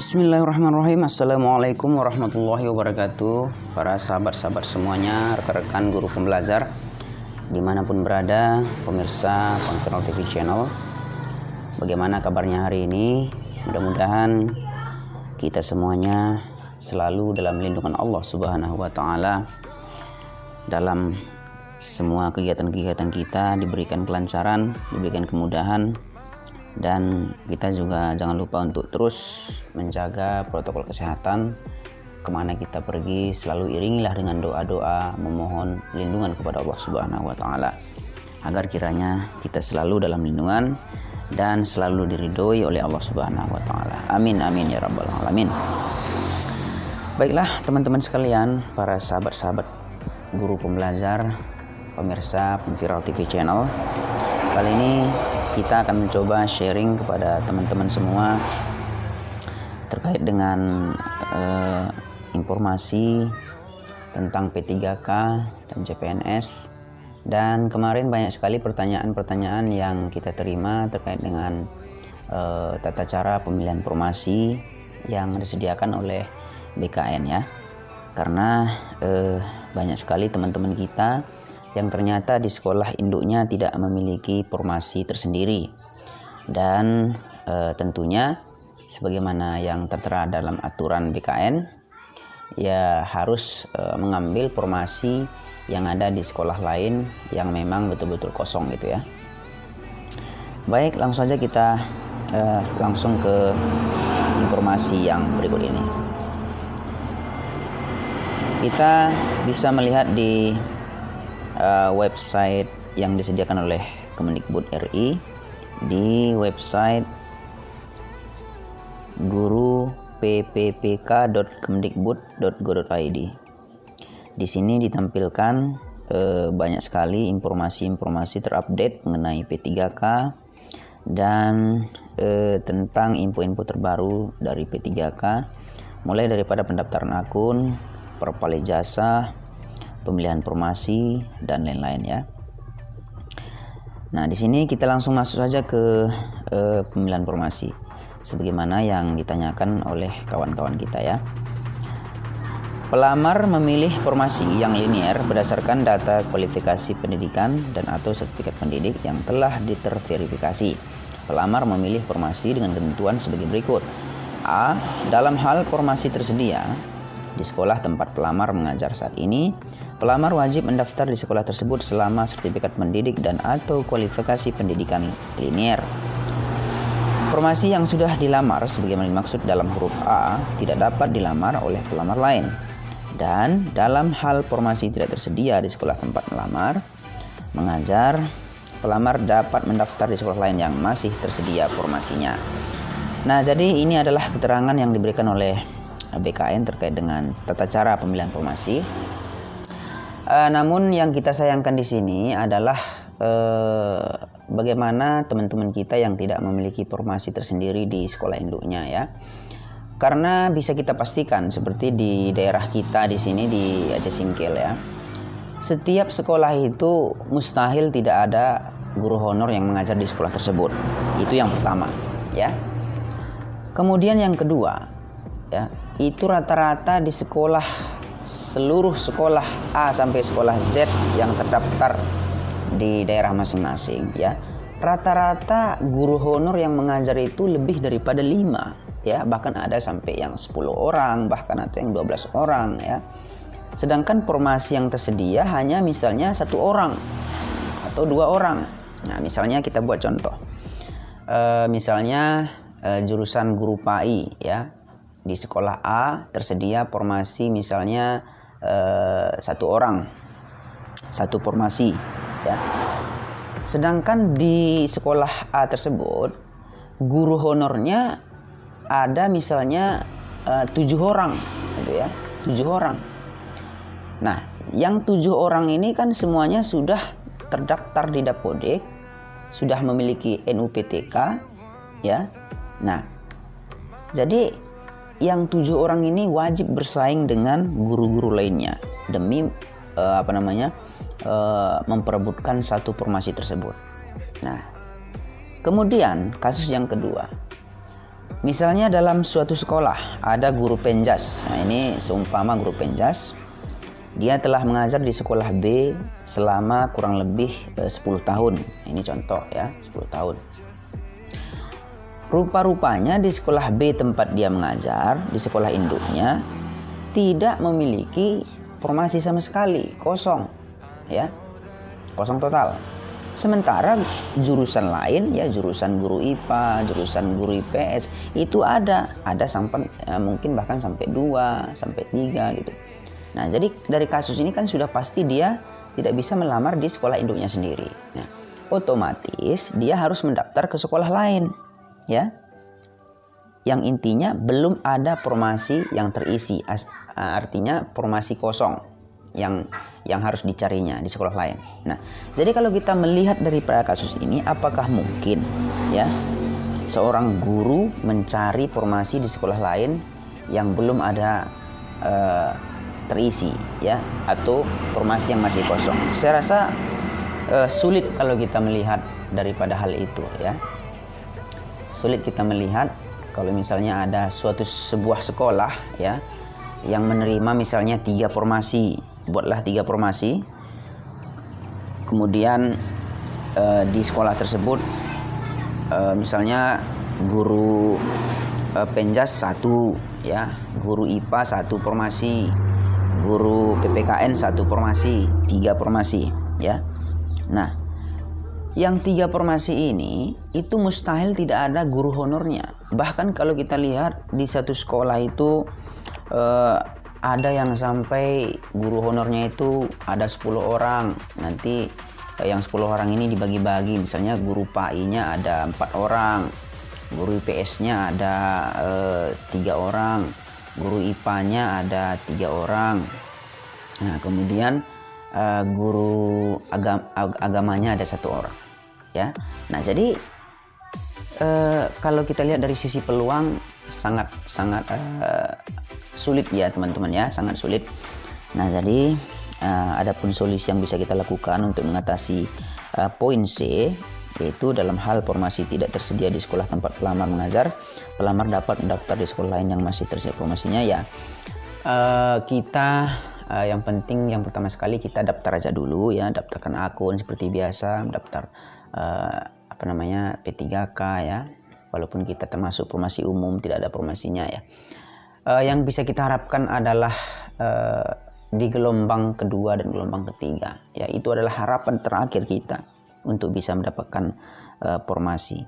Bismillahirrahmanirrahim. Assalamualaikum warahmatullahi wabarakatuh. Para sahabat-sahabat semuanya, rekan-rekan guru pembelajar dimanapun berada, pemirsa Konfirol TV Channel. Bagaimana kabarnya hari ini? Mudah-mudahan kita semuanya selalu dalam lindungan Allah Subhanahu wa Ta'ala. Dalam semua kegiatan-kegiatan kita diberikan kelancaran, diberikan kemudahan, dan kita juga jangan lupa untuk terus menjaga protokol kesehatan. Kemana kita pergi selalu iringilah dengan doa-doa memohon lindungan kepada Allah Subhanahu wa Ta'ala, agar kiranya kita selalu dalam lindungan dan selalu diridhoi oleh Allah Subhanahu wa Ta'ala. Amin amin ya rabbal alamin. Baiklah teman-teman sekalian, para sahabat-sahabat guru pembelajar, pemirsa Viral TV Channel, kali ini kita akan mencoba sharing kepada teman-teman semua terkait dengan informasi tentang P3K dan CPNS. Dan kemarin banyak sekali pertanyaan-pertanyaan yang kita terima terkait dengan tata cara pemilihan formasi yang disediakan oleh BKN ya. Karena banyak sekali teman-teman kita yang ternyata di sekolah induknya tidak memiliki formasi tersendiri, dan tentunya sebagaimana yang tertera dalam aturan BKN ya harus mengambil formasi yang ada di sekolah lain yang memang betul-betul kosong gitu ya. Baik, langsung saja kita langsung ke informasi yang berikut ini. Kita bisa melihat di website yang disediakan oleh Kemendikbud RI, di website guru.pppk.kemendikbud.go.id. Di sini ditampilkan banyak sekali informasi-informasi terupdate mengenai P3K dan tentang info-info terbaru dari P3K, mulai daripada pendaftaran akun, perpal ijazah, pemilihan formasi dan lain-lain ya. Nah, di sini kita langsung masuk saja ke pemilihan formasi sebagaimana yang ditanyakan oleh kawan-kawan kita ya. Pelamar memilih formasi yang linear berdasarkan data kualifikasi pendidikan dan atau sertifikat pendidik yang telah diterverifikasi. Pelamar memilih formasi dengan ketentuan sebagai berikut. A. Dalam hal formasi tersedia di sekolah tempat pelamar mengajar saat ini, pelamar wajib mendaftar di sekolah tersebut selama sertifikat pendidik dan atau kualifikasi pendidikan linear. Formasi yang sudah dilamar sebagaimana dimaksud dalam huruf A tidak dapat dilamar oleh pelamar lain. Dan dalam hal formasi tidak tersedia di sekolah tempat melamar mengajar, pelamar dapat mendaftar di sekolah lain yang masih tersedia formasinya. Nah, jadi ini adalah keterangan yang diberikan oleh BKN terkait dengan tata cara pemilihan formasi. Namun yang kita sayangkan di sini adalah bagaimana teman-teman kita yang tidak memiliki formasi tersendiri di sekolah induknya ya. Karena bisa kita pastikan seperti di daerah kita di sini di Aceh Singkil ya. Setiap sekolah itu mustahil tidak ada guru honor yang mengajar di sekolah tersebut. Itu yang pertama ya. Kemudian yang kedua ya, itu rata-rata di sekolah, seluruh sekolah A sampai sekolah Z yang terdaftar di daerah masing-masing ya, rata-rata guru honor yang mengajar itu lebih daripada 5 ya, bahkan ada sampai yang 10 orang, bahkan ada yang 12 orang ya. Sedangkan formasi yang tersedia hanya misalnya 1 orang atau 2 orang. Nah, misalnya kita buat contoh, misalnya jurusan guru PAI ya, di sekolah A tersedia formasi misalnya 1 orang, 1 formasi ya. Sedangkan di sekolah A tersebut guru honornya ada misalnya 7 orang gitu ya, 7 orang. Nah, yang 7 orang ini kan semuanya sudah terdaftar di Dapodik, sudah memiliki NUPTK ya. Nah, jadi yang 7 orang ini wajib bersaing dengan guru-guru lainnya demi memperebutkan 1 formasi tersebut. Nah, kemudian kasus yang kedua, Misalnya dalam suatu sekolah ada guru penjas. Nah, ini seumpama guru penjas, dia telah mengajar di sekolah B selama kurang lebih 10 tahun. Ini contoh ya, 10 tahun. Rupa-rupanya di sekolah B tempat dia mengajar, di sekolah induknya, tidak memiliki formasi sama sekali, kosong ya, kosong total. Sementara jurusan lain ya, jurusan guru IPA, jurusan guru IPS itu ada sampai mungkin bahkan sampai 2, sampai 3 gitu. Nah, jadi dari kasus ini kan sudah pasti dia tidak bisa melamar di sekolah induknya sendiri. Nah, otomatis dia harus mendaftar ke sekolah lain ya. Yang intinya belum ada formasi yang terisi, artinya formasi kosong yang harus dicarinya di sekolah lain. Nah, jadi kalau kita melihat daripada kasus ini, apakah mungkin ya seorang guru mencari formasi di sekolah lain yang belum ada terisi ya, atau formasi yang masih kosong? Saya rasa sulit kalau kita melihat daripada hal itu ya. Sulit kita melihat kalau misalnya ada sebuah sekolah ya yang menerima misalnya 3 formasi, buatlah 3 formasi. Kemudian di sekolah tersebut misalnya guru penjas 1 ya, guru IPA 1 formasi, guru PPKN 1 formasi, 3 formasi ya. Nah, yang 3 formasi ini itu mustahil tidak ada guru honornya. Bahkan kalau kita lihat di satu sekolah itu ada yang sampai guru honornya itu ada 10 orang. Nanti yang 10 orang ini dibagi-bagi, misalnya guru PAI-nya ada 4 orang, guru IPS-nya ada 3 orang, guru IPA-nya ada 3 orang. Nah, kemudian guru agamanya ada 1 orang ya. Nah, jadi kalau kita lihat dari sisi peluang sangat sulit ya teman-teman ya, sangat sulit. Nah, jadi adapun solusi yang bisa kita lakukan untuk mengatasi poin C, yaitu dalam hal formasi tidak tersedia di sekolah tempat pelamar mengajar, pelamar dapat mendaftar di sekolah lain yang masih tersedia formasinya ya. Kita yang penting yang pertama sekali kita daftar aja dulu ya, daftarkan akun seperti biasa, mendaftar P3K ya, walaupun kita termasuk formasi umum, tidak ada formasinya ya. Yang bisa kita harapkan adalah di gelombang kedua dan gelombang ketiga ya, itu adalah harapan terakhir kita untuk bisa mendapatkan formasi.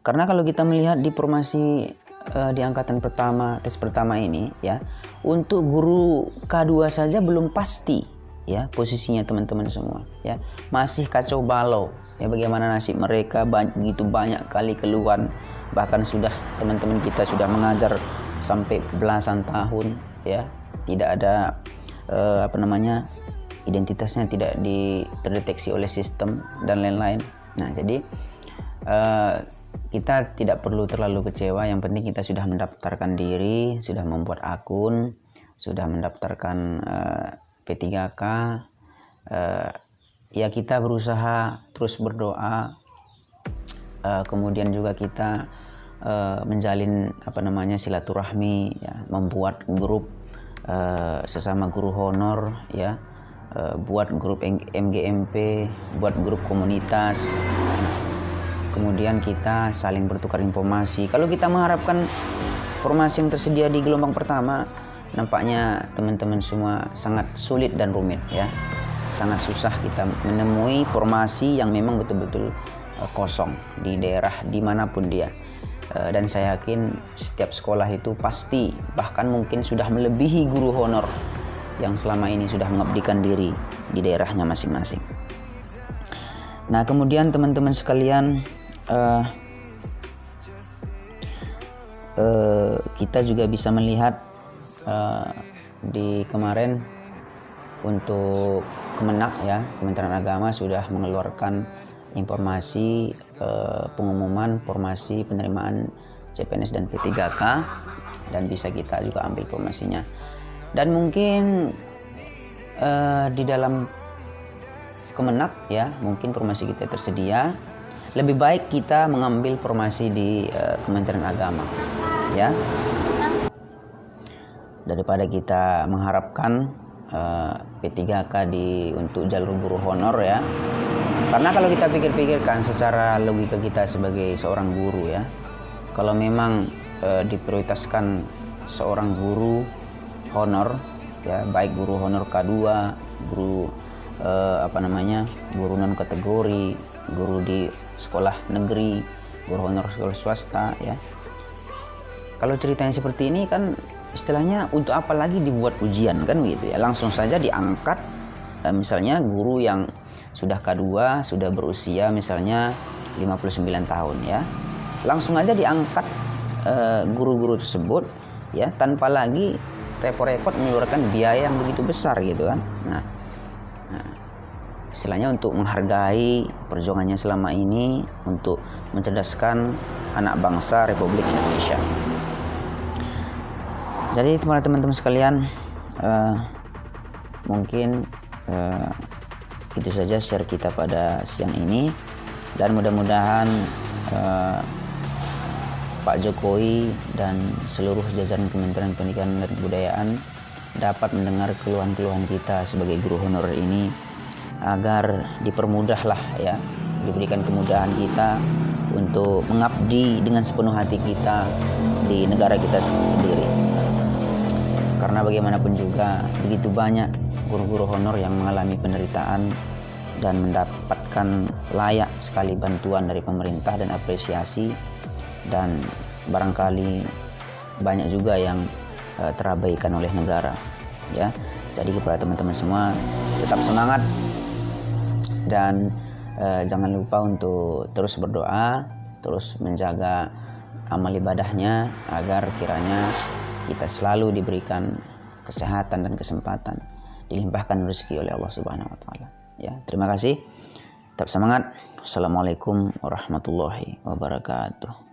Karena kalau kita melihat di formasi di angkatan pertama, tes pertama ini ya, untuk guru K2 saja belum pasti ya posisinya teman-teman semua ya, masih kacau balau ya, bagaimana nasib mereka, begitu banyak kali keluhan, bahkan sudah teman-teman kita sudah mengajar sampai belasan tahun ya, tidak ada identitasnya tidak terdeteksi oleh sistem dan lain-lain. Nah, jadi kita tidak perlu terlalu kecewa, yang penting kita sudah mendaftarkan diri, sudah membuat akun, sudah mendaftarkan P3K, ya kita berusaha terus berdoa, kemudian juga kita menjalin silaturahmi ya, membuat grup sesama guru honor ya, buat grup MGMP, buat grup komunitas, kemudian kita saling bertukar informasi. Kalau kita mengharapkan formasi yang tersedia di gelombang pertama, nampaknya teman-teman semua sangat sulit dan rumit ya, sangat susah kita menemui formasi yang memang betul-betul kosong di daerah dimanapun dia. Dan saya yakin setiap sekolah itu pasti bahkan mungkin sudah melebihi guru honor yang selama ini sudah mengabdikan diri di daerahnya masing-masing. Nah, kemudian teman-teman sekalian, kita juga bisa melihat di kemarin untuk Kemenak ya, Kementerian Agama sudah mengeluarkan informasi pengumuman formasi penerimaan CPNS dan P3K, dan bisa kita juga ambil formasinya. Dan mungkin di dalam Kemenak ya, mungkin formasi kita tersedia, lebih baik kita mengambil formasi di Kementerian Agama, ya, daripada kita mengharapkan P3K untuk jalur guru honor, ya. Karena kalau kita pikir-pikirkan secara logika kita sebagai seorang guru, ya, kalau memang diprioritaskan seorang guru honor, ya, baik guru honor K2, guru guru non kategori, guru di sekolah negeri, guru honor sekolah swasta, ya. Kalau ceritanya seperti ini kan istilahnya untuk apa lagi dibuat ujian, kan gitu, ya. Langsung saja diangkat misalnya guru yang sudah K2, sudah berusia misalnya 59 tahun, ya. Langsung aja diangkat guru-guru tersebut, ya, tanpa lagi repot-repot mengeluarkan biaya yang begitu besar gitu kan. Nah, istilahnya untuk menghargai perjuangannya selama ini untuk mencerdaskan anak bangsa Republik Indonesia. Jadi teman-teman sekalian, mungkin itu saja share kita pada siang ini, dan mudah-mudahan Pak Jokowi dan seluruh jajaran Kementerian Pendidikan dan Kebudayaan dapat mendengar keluhan-keluhan kita sebagai guru honorer ini, agar dipermudahlah, ya, diberikan kemudahan kita untuk mengabdi dengan sepenuh hati kita di negara kita sendiri. Karena bagaimanapun juga begitu banyak guru-guru honor yang mengalami penderitaan dan mendapatkan layak sekali bantuan dari pemerintah dan apresiasi, dan barangkali banyak juga yang terabaikan oleh negara, ya. Jadi kepada teman-teman semua, tetap semangat dan jangan lupa untuk terus berdoa, terus menjaga amal ibadahnya, agar kiranya kita selalu diberikan kesehatan dan kesempatan, dilimpahkan rezeki oleh Allah Subhanahu wa taala, ya. Terima kasih. Tetap semangat. Assalamualaikum warahmatullahi wabarakatuh.